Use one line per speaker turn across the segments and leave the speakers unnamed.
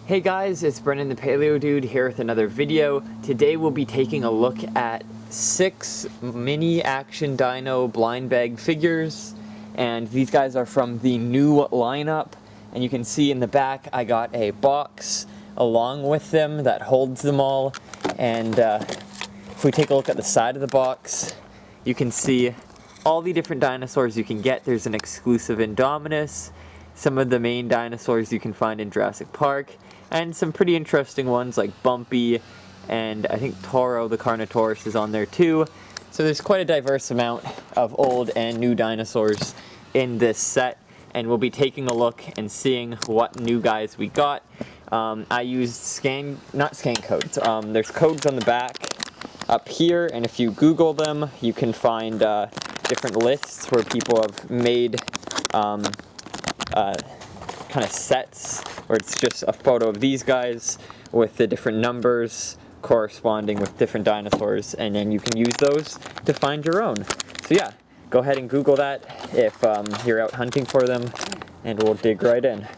Hey guys, it's Brennan the Paleo Dude here with another video. Today we'll be taking a look at 6 mini action dino blind bag figures, and these guys are from the new lineup. And you can see in the back I got a box along with them that holds them all. And if we take a look at the side of the box, you can see all the different dinosaurs you can get. There's an exclusive Indominus, some of the main dinosaurs you can find in Jurassic Park, and some pretty interesting ones like Bumpy, and I think Toro the Carnotaurus is on there too. So there's quite a diverse amount of old and new dinosaurs in this set, and we'll be taking a look and seeing what new guys we got. I used not scan codes, there's codes on the back up here, and if you Google them you can find different lists where people have made kind of sets where it's just a photo of these guys with the different numbers corresponding with different dinosaurs, and then you can use those to find your own. So yeah, go ahead and Google that if you're out hunting for them, and we'll dig right in.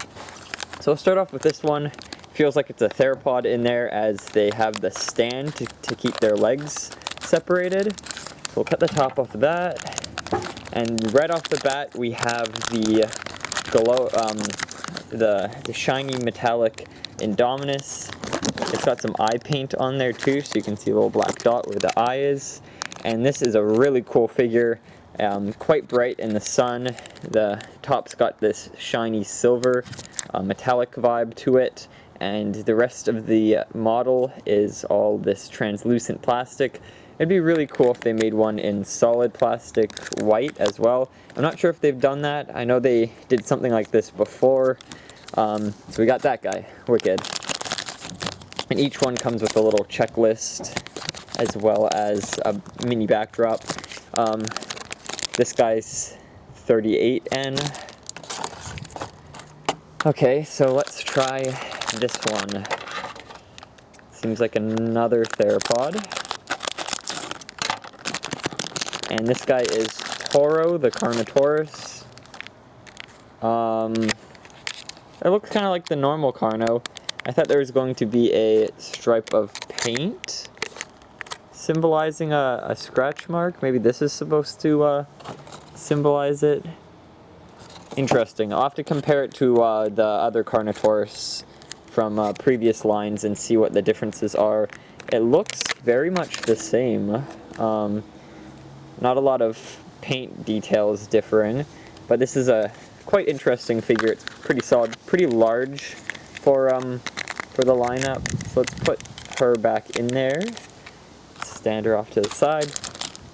So we'll start off with this one. Feels like it's a theropod in there as they have the stand to keep their legs separated. So we'll cut the top off of that, and right off the bat we have the shiny metallic Indominus. It's got some eye paint on there too, so you can see a little black dot where the eye is. And this is a really cool figure, quite bright in the sun. The top's got this shiny silver metallic vibe to it, and the rest of the model is all this translucent plastic. It'd be really cool if they made one in solid plastic white as well. I'm not sure if they've done that. I know they did something like this before. So we got that guy, wicked. And each one comes with a little checklist as well as a mini backdrop. This guy's 38N. Okay, so let's try this one. Seems like another theropod. And this guy is Toro the Carnotaurus. It looks kind of like the normal Carno. I thought there was going to be a stripe of paint symbolizing a scratch mark. Maybe this is supposed to symbolize it. Interesting. I'll have to compare it to the other Carnotaurus from previous lines and see what the differences are. It looks very much the same. Not a lot of paint details differing, but this is a quite interesting figure. It's pretty solid, pretty large for the lineup. So let's put her back in there. Stand her off to the side.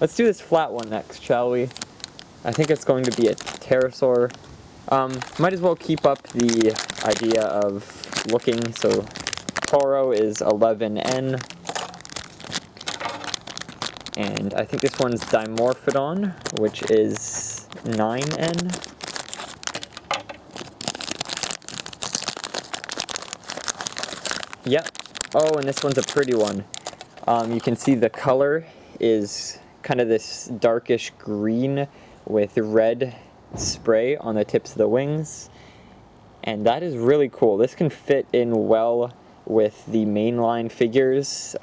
Let's do this flat one next, shall we? I think it's going to be a pterosaur. Might as well keep up the idea of looking. So Toro is 11N. And I think this one's Dimorphodon, which is 9N. Yep. Oh, and this one's a pretty one. You can see the color is kind of this darkish green with red spray on the tips of the wings. And that is really cool. This can fit in well with the mainline figures.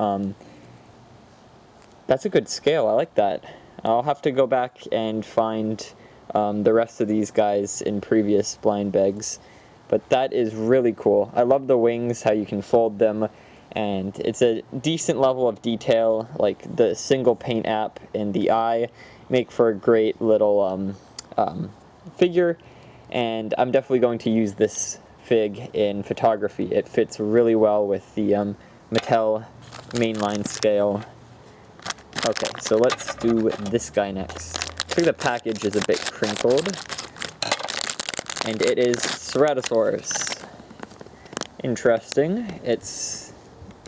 That's a good scale. I like that. I'll have to go back and find the rest of these guys in previous blind bags. But that is really cool. I love the wings, how you can fold them, and it's a decent level of detail. Like the single paint app and the eye make for a great little figure, and I'm definitely going to use this fig in photography. It fits really well with the Mattel mainline scale. Okay, so let's do this guy next. I think the package is a bit crinkled, and it is Ceratosaurus. Interesting. Its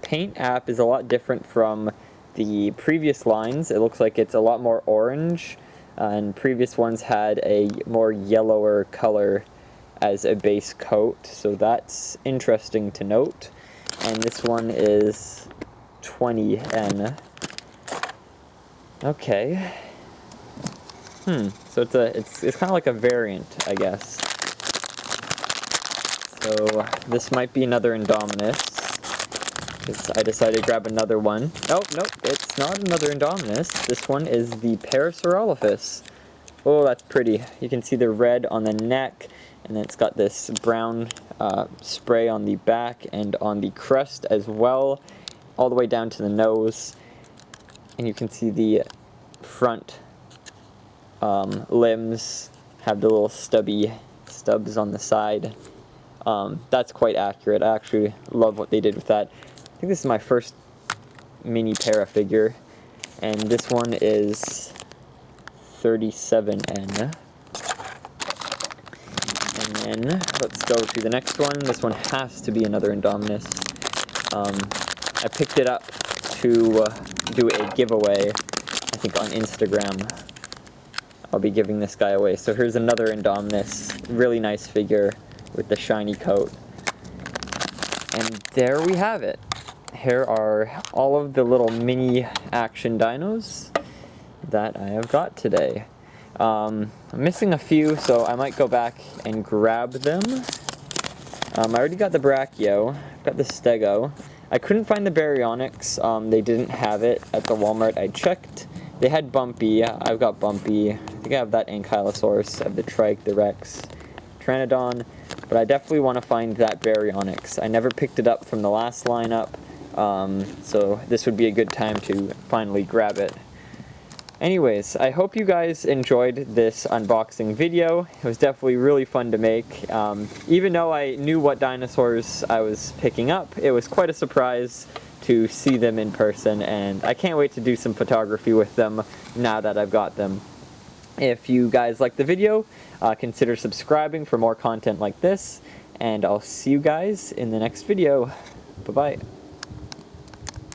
paint app is a lot different from the previous lines. It looks like it's a lot more orange, and previous ones had a more yellower color as a base coat, so that's interesting to note. And this one is 20N. Okay. So it's kind of like a variant, I guess. So this might be another indominus, because I decided to grab another one. Oh, nope, it's not another indominus. This one is the Parasaurolophus. Oh, that's pretty. You can see the red on the neck, and then it's got this brown spray on the back and on the crest as well, all the way down to the nose. And you can see the front limbs have the little stubs on the side. That's quite accurate. I actually love what they did with that. I think this is my first mini para figure, and this one is 37N. And then let's go to the next one. This one has to be another indominus. I picked it up to do a giveaway, I think on Instagram. I'll be giving this guy away. So here's another indominus, really nice figure with the shiny coat. And there we have it. Here are all of the little mini action dinos that I have got today. I'm missing a few, so I might go back and grab them. I already got the brachio, I've got the stego. I couldn't find the baryonyx. They didn't have it at the Walmart. I checked. They had Bumpy. I've got Bumpy. I think I have that ankylosaurus. I have the trike, the rex, Pteranodon. But I definitely want to find that baryonyx. I never picked it up from the last lineup, so this would be a good time to finally grab it. Anyways, I hope you guys enjoyed this unboxing video. It was definitely really fun to make. Even though I knew what dinosaurs I was picking up, it was quite a surprise to see them in person, and I can't wait to do some photography with them now that I've got them. If you guys liked the video, consider subscribing for more content like this, and I'll see you guys in the next video. Bye-bye.